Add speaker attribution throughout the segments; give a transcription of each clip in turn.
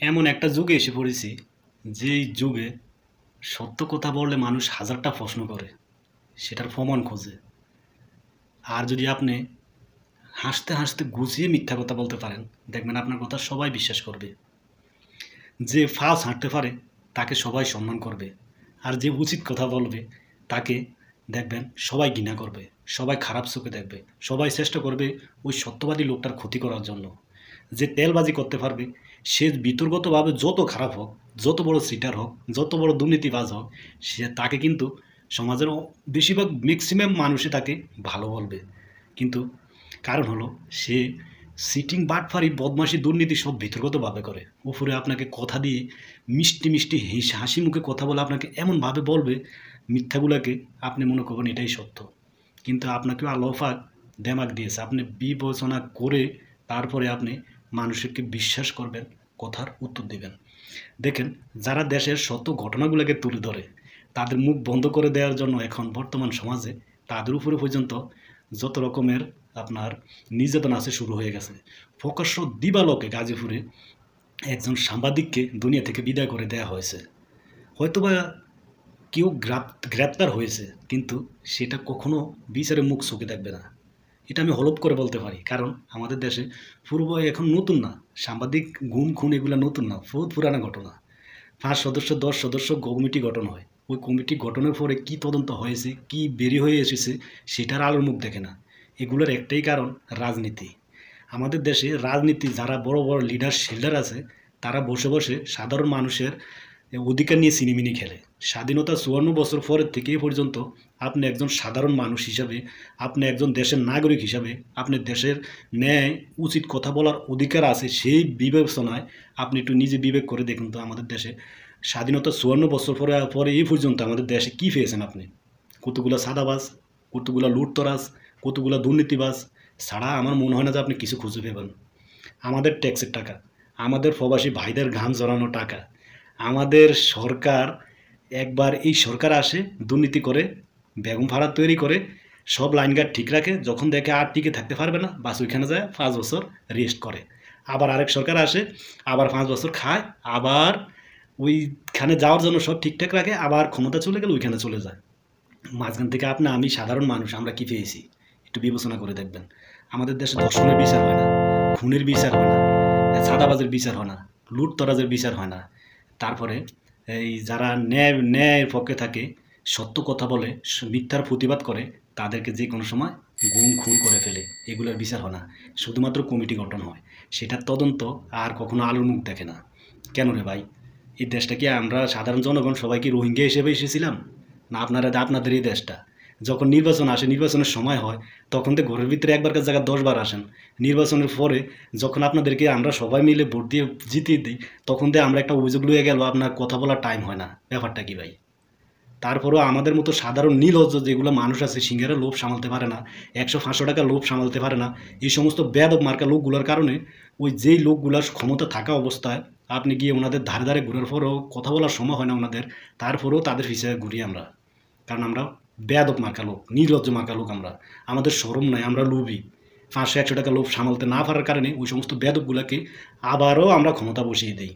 Speaker 1: এমন একটা যুগে এসে পড়েছি, যেই যুগে সত্য কথা বললে মানুষ হাজারটা প্রশ্ন করে, সেটার প্রমাণ খোঁজে। আর যদি আপনি হাসতে হাসতে গুছিয়ে মিথ্যা কথা বলতে পারেন, দেখবেন আপনার কথা সবাই বিশ্বাস করবে। যে ফালস হাঁটতে পারে তাকে সবাই সম্মান করবে, আর যে উচিত কথা বলবে তাকে দেখবেন সবাই ঘৃণা করবে, সবাই খারাপ চোখে দেখবে, সবাই চেষ্টা করবে ওই সত্যবাদী লোকটার ক্ষতি করার জন্য। যে তেলবাজি করতে পারবে, সে বিতর্গতভাবে যত খারাপ হোক, যত বড় সিটার হোক, যত বড় দুর্নীতিবাজ হোক, সে তাকে কিন্তু সমাজের বেশিরভাগ ম্যাক্সিমাম মানুষই তাকে ভালো বলবে। কিন্তু কারণ হলো সে সিটিং বাটফারি বদমাশি দুর্নীতি সব বিতর্গতভাবে করে, উপরে আপনাকে কথা দিয়ে মিষ্টি মিষ্টি হাসি মুখে কথা বলে আপনাকে এমনভাবে বলবে মিথ্যাগুলোকে আপনি মনে করবেন এটাই সত্য। কিন্তু আপনাকেও আল্লাহ পাক দেমাগ দিয়েছে, আপনি বিবেচনা করে তারপরে আপনি মানুষকে বিশ্বাস করবেন, কথার উত্তর দিবেন। দেখেন, যারা দেশের সত্য ঘটনাগুলোকে তুলে ধরে তাদের মুখ বন্ধ করে দেওয়ার জন্য এখন বর্তমান সমাজে তাদের উপরে পর্যন্ত যত রকমের আপনার নির্যাতন আছে শুরু হয়ে গেছে। প্রকাশ্য দিবালোকে গাজীপুরে একজন সাংবাদিককে দুনিয়া থেকে বিদায় করে দেওয়া হয়েছে। হয়তোবা কেউ গ্রেপ্তার হয়েছে, কিন্তু সেটা কখনো বিচারে মুখ চোখে দেখবে না। এটা আমি হলপ করে বলতে পারি, কারণ আমাদের দেশে পূর্ব এখন নতুন না, সাংবাদিক গুম খুন এগুলো নতুন না, বহুত পুরানা ঘটনা। 5 সদস্য 10 সদস্য কমিটি গঠন হয়, ওই কমিটি গঠনের পরে কি তদন্ত হয়েছে, কি বেরিয়ে হয়ে এসেছে, সেটার আলোর মুখ দেখে না। এগুলোর একটাই কারণ, রাজনীতি। আমাদের দেশে রাজনীতি যারা বড় বড় লিডার শিল্ডার আছে, তারা বসে বসে সাধারণ মানুষের অধিকার নিয়ে সিনেমিনি খেলে। স্বাধীনতা 54 বছর পরের থেকে এ পর্যন্ত আপনি একজন সাধারণ মানুষ হিসাবে, আপনি একজন দেশের নাগরিক হিসাবে, আপনি দেশের ন্যায় উচিত কথা বলার অধিকার আছে, সেই বিবেচনায় আপনি একটু নিজে বিবেক করে দেখুন তো আমাদের দেশে স্বাধীনতা 54 বছর পরে পরে এই পর্যন্ত আমাদের দেশে কী পেয়েছেন আপনি? কতগুলো সাদাবাজ, কতগুলো লুটতরাজ, কতগুলো দুর্নীতিবাজ ছাড়া আমার মনে হয় না যে আপনি কিছু খুঁজে পাবেন। আমাদের ট্যাক্সের টাকা, আমাদের প্রবাসী ভাইদের ঘাম জড়ানো টাকা, আমাদের সরকার, একবার এই সরকার আসে দুর্নীতি করে, বেগম ফাড়া তৈরি করে, সব লাইনগার্ড ঠিক রাখে, যখন দেখে আর টিকে থাকতে পারবে না বাস ওইখানে যায় 5 বছর রেস্ট করে। আবার আরেক সরকার আসে, আবার 5 বছর খায়, আবার ওইখানে যাওয়ার জন্য সব ঠিকঠাক রাখে, আবার ক্ষমতা চলে গেলে ওইখানে চলে যায়। মাঝখান থেকে আমি সাধারণ মানুষ আমরা কি পেয়েছি একটু বিবেচনা করে দেখবেন। আমাদের দেশে ধর্ষণের বিচার হয় না, খুনের বিচার হয় না, চাঁদাবাজের বিচার হয় না, লুটতরাজের বিচার হয় না। তারপরে এই যারা ন্যায়ের পক্ষে থাকে, সত্য কথা বলে, মিথ্যার প্রতিবাদ করে, তাদেরকে যে কোনো সময় গুম খুন করে ফেলে, এগুলোর বিচার হয় না। শুধুমাত্র কমিটি গঠন হয়, সেটার তদন্ত আর কখনো আলোর মুখ দেখে না। কেন রে ভাই? এই দেশটা কি আমরা সাধারণ জনগণ সবাই কি রোহিঙ্গা হিসেবে এসেছিলাম? না আপনাদের এই দেশটা যখন নির্বাচন আসে, নির্বাচনের সময় হয়, তখন তো ঘরের ভিতরে একবার কাজ জায়গায় 10 বার আসেন। নির্বাচনের পরে যখন আপনাদেরকে আমরা সবাই মিলে ভোট দিয়ে জিতিয়ে দিই, তখন দিয়ে আমরা একটা অভিযোগ লইয়ে গেল, আপনার কথা বলার টাইম হয় না। ব্যাপারটা কি ভাই? তারপরেও আমাদের মতো সাধারণ নির্লজ্জ যেগুলো মানুষ আছে, সিঙ্গারা লোভ সামালতে পারে না, 100-500 টাকা লোভ সামালতে পারে না, এই সমস্ত বেয়াদব মার্কা লোকগুলোর কারণে ওই যেই লোকগুলার ক্ষমতা থাকা অবস্থায় আপনি গিয়ে ওনাদের ধারে ধারে ঘুরার পরেও কথা বলার সময় হয় না ওনাদের, তারপরেও তাদের পিছিয়ে ঘুরি আমরা। কারণ আমরা বেয়াদব মার্কা লোক, নির্লজ্জ মার্কা লোক আমরা, আমাদের শরম নাই, আমরা লোভী। 500-100 টাকা লোভ সামালতে না পারার কারণে ওই সমস্ত বেয়াদবগুলোকে আবারও আমরা ক্ষমতা বসিয়ে দিই।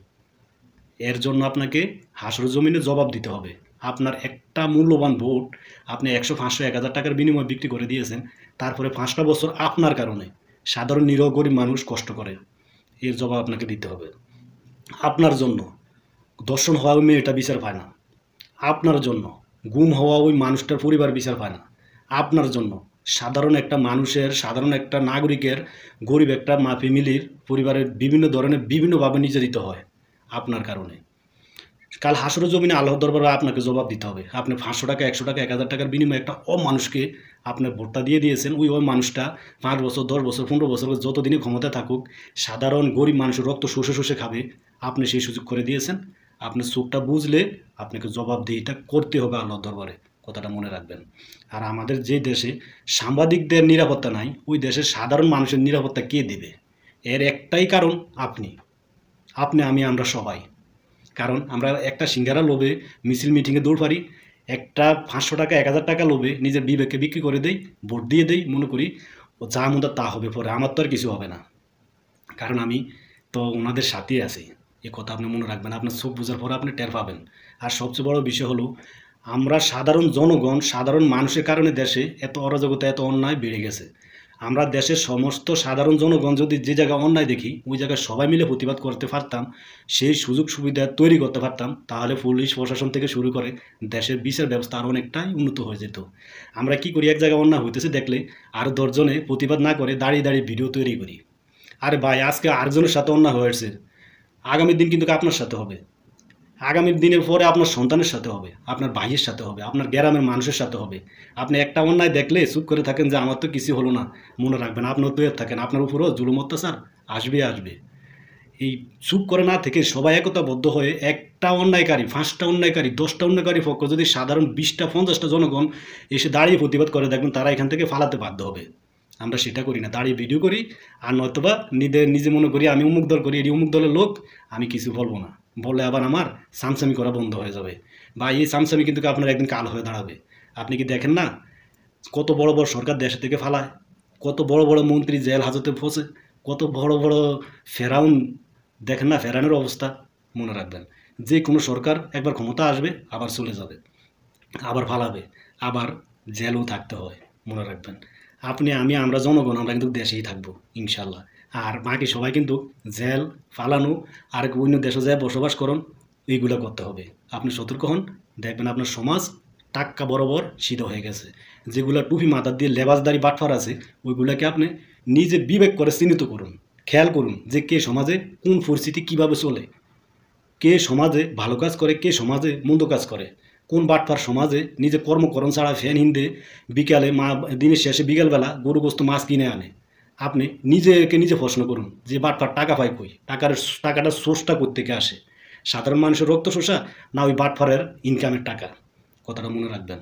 Speaker 1: এর জন্য আপনাকে হাসর জমিনে জবাব দিতে হবে। আপনার একটা মূল্যবান ভোট আপনি 100-500-1000 টাকার বিনিময়ে বিক্রি করে দিয়েছেন, তারপরে 5টা বছর আপনার কারণে সাধারণ নিরীহ গরিব মানুষ কষ্ট করে, এর জবাব আপনাকে দিতে হবে। আপনার জন্য ধর্ষণ হওয়া ওই মেয়েটা বিচার পায় না, আপনার জন্য গুম হওয়া ওই মানুষটার পরিবার বিচার পায় না, আপনার জন্য সাধারণ একটা মানুষের, সাধারণ একটা নাগরিকের, গরিব একটা ফ্যামিলির পরিবারের বিভিন্ন ধরনের বিভিন্নভাবে নির্যাতিত হয় আপনার কারণে। কাল হাসরের জমিনে আল্লাহর দরবারে আপনাকে জবাব দিতে হবে। আপনি 500 টাকা, 100 টাকা, 1000 টাকার বিনিময়ে একটা অমানুষকে আপনি ভোটটা দিয়ে দিয়েছেন। ওই মানুষটা 5 বছর, 10 বছর, 15 বছর যতদিনই ক্ষমতায় থাকুক, সাধারণ গরিব মানুষের রক্ত শুষে শুষে খাবে, আপনি সেই সুযোগ করে দিয়েছেন। আপনি চোখটা বুঝলে আপনাকে জবাবদিহিটা করতে হবে আল্লাহর দরবারে, কথাটা মনে রাখবেন। আর আমাদের যে দেশে সাংবাদিকদের নিরাপত্তা নাই, ওই দেশের সাধারণ মানুষের নিরাপত্তা কে দেবে? এর একটাই কারণ আপনি, আমরা সবাই। কারণ আমরা একটা সিঙ্গারা লোভে মিছিল মিটিংয়ে দৌড় পারি, একটা 500 টাকা 1000 টাকা লোভে নিজের বিবেককে বিক্রি করে দেই, ভোট দিয়ে দেই, মনে করি ও যা মতো তা হবে, পরে আমার তো আর কিছু হবে না, কারণ আমি তো ওনাদের সাথেই আছি। এই কথা আপনি মনে রাখবেন, আপনার চোখ বোঝার পরে আপনি টের পাবেন। আর সবচেয়ে বড় বিষয় হলো আমরা সাধারণ জনগণ, সাধারণ মানুষের কারণে দেশে এত অরাজকতা, এত অন্যায় বেড়ে গেছে। আমরা দেশের সমস্ত সাধারণ জনগণ যদি যে জায়গায় অন্যায় দেখি ওই জায়গায় সবাই মিলে প্রতিবাদ করতে পারতাম, সেই সুযোগ সুবিধা তৈরি করতে পারতাম, তাহলে পুলিশ প্রশাসন থেকে শুরু করে দেশের বিচার ব্যবস্থা আরও অনেকটাই উন্নত হয়ে যেত। আমরা কি করি, এক জায়গায় অন্যায় হইতেছে দেখলে আরও 10 জনে প্রতিবাদ না করে দাঁড়িয়ে দাঁড়িয়ে ভিডিও তৈরি করি। আরে ভাই, আজকে আরেকজনের সাথে অন্যায় হয়েছে, আগামী দিন কিন্তু আপনার সাথে হবে, আগামী দিনের পরে আপনার সন্তানের সাথে হবে, আপনার ভাইয়ের সাথে হবে, আপনার গ্রামের মানুষের সাথে হবে। আপনি একটা অন্যায় দেখলে চুপ করে থাকেন যে আমার তো কিছু হলো না, মনে রাখবেন আপনার তৈরি থাকেন আপনার উপরও জুলুম অত্যাচার আসবে আসবে। এই চুপ করে না থেকে সবাই একতাবদ্ধ হয়ে একটা অন্যায়কারী, 5টা অন্যায়কারী, 10টা অন্যায়কারী পক্ষ যদি সাধারণ 20টা 50টা জনগণ এসে দাঁড়িয়ে প্রতিবাদ করে, দেখবেন তারা এখান থেকে ফালাতে বাধ্য হবে। আমরা সেটা করি না, দাঁড়িয়ে ভিডিও করি, আর নয়তোবা নিজে মনে করি আমি অমুক দল করি, এটি অমুক দলের লোক, আমি কিছু বলবো না, বললে আবার আমার সামসামি করা বন্ধ হয়ে যাবে। বা এই সামসামি কিন্তু আপনার একদিন কাল হয়ে দাঁড়াবে। আপনি কি দেখেন না কত বড় বড় সরকার দেশ থেকে ফালায়, কত বড় বড় মন্ত্রী জেল হাজতে পৌঁছে, কত বড় বড় ফেরাউন, দেখেন না ফেরাউনের অবস্থা। মনে রাখবেন যে কোনো সরকার একবার ক্ষমতা আসবে আবার চলে যাবে, আবার ফালাবে, আবার জেলও থাকতে হয়। মনে রাখবেন আপনি, আমি, আমরা জনগণ, আমরা কিন্তু দেশেই থাকবো ইনশাল্লাহ। আর বাকি সবাই কিন্তু জেল, ফালানো আর অন্য দেশে যায় বসবাস করুন, এইগুলো করতে হবে। আপনি সতর্ক হন, দেখবেন আপনার সমাজ টাক্কা বরাবর সিধা হয়ে গেছে। যেগুলো টুপি মাথা দিয়ে লেবাসদারি বাটফার আছে ওইগুলোকে আপনি নিজে বিবেক করে চিহ্নিত করুন, খেয়াল করুন যে কে সমাজে কোন পরিস্থিতি কীভাবে চলে, কে সমাজে ভালো কাজ করে, কে সমাজে মন্দ কাজ করে, কোন বাটপার সমাজে নিজে কর্মকরণ ছাড়া ফ্যান হিন্দে বিকালে দিনের শেষে বিকেলবেলা গরু গোস্ত মাছ কিনে আনে। আপনি নিজেকে নিজে প্রশ্ন করুন যে বাটপার টাকা পায় কই, টাকাটার সোর্সটা কোত্থেকে আসে, সাধারণ মানুষের রক্ত শোষা না ওই বাটপারের ইনকামের টাকা। কথাটা মনে রাখবেন।